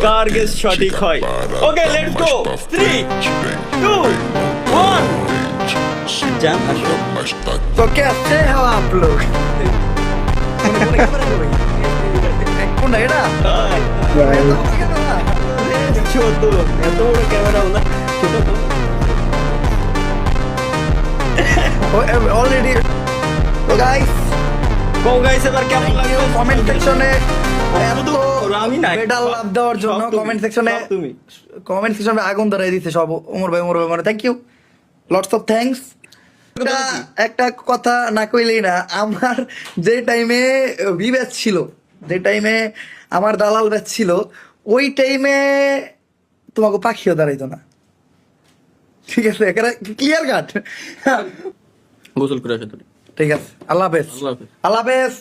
কার guess সঠিক হয়। Okay let's go 3 2 1 জান আসো। तो कैसे हो आप लोग কোন এটা ছোট এত বড় ক্যামেরা না অলরেডি তো গাইস গো গাইস এবার কেমন লাগলো কমেন্ট সেকশনে শুধু আমি না মেডাল লাভ দেওয়ার জন্য কমেন্ট সেকশনে তুমি আগুন ধরাই দিতে সব ওমর ভাই মানে thank you lots of thanks. একটা কথা না কইলেই না, আমার যে টাইমে ভি ব্যাচ ছিল, যে টাইমে আমার দালাল ব্যাচ ছিল, ওই টাইমে তোমাকে পাখিও দাঁড়াইতো না। ঠিক আছে, ক্লিয়ার কাট। গোসল করে আসো তুমি। ঠিক আছে, আল্লাহ হাফেজ। আল্লাহ হাফেজ। আল্লাহ হাফেজ।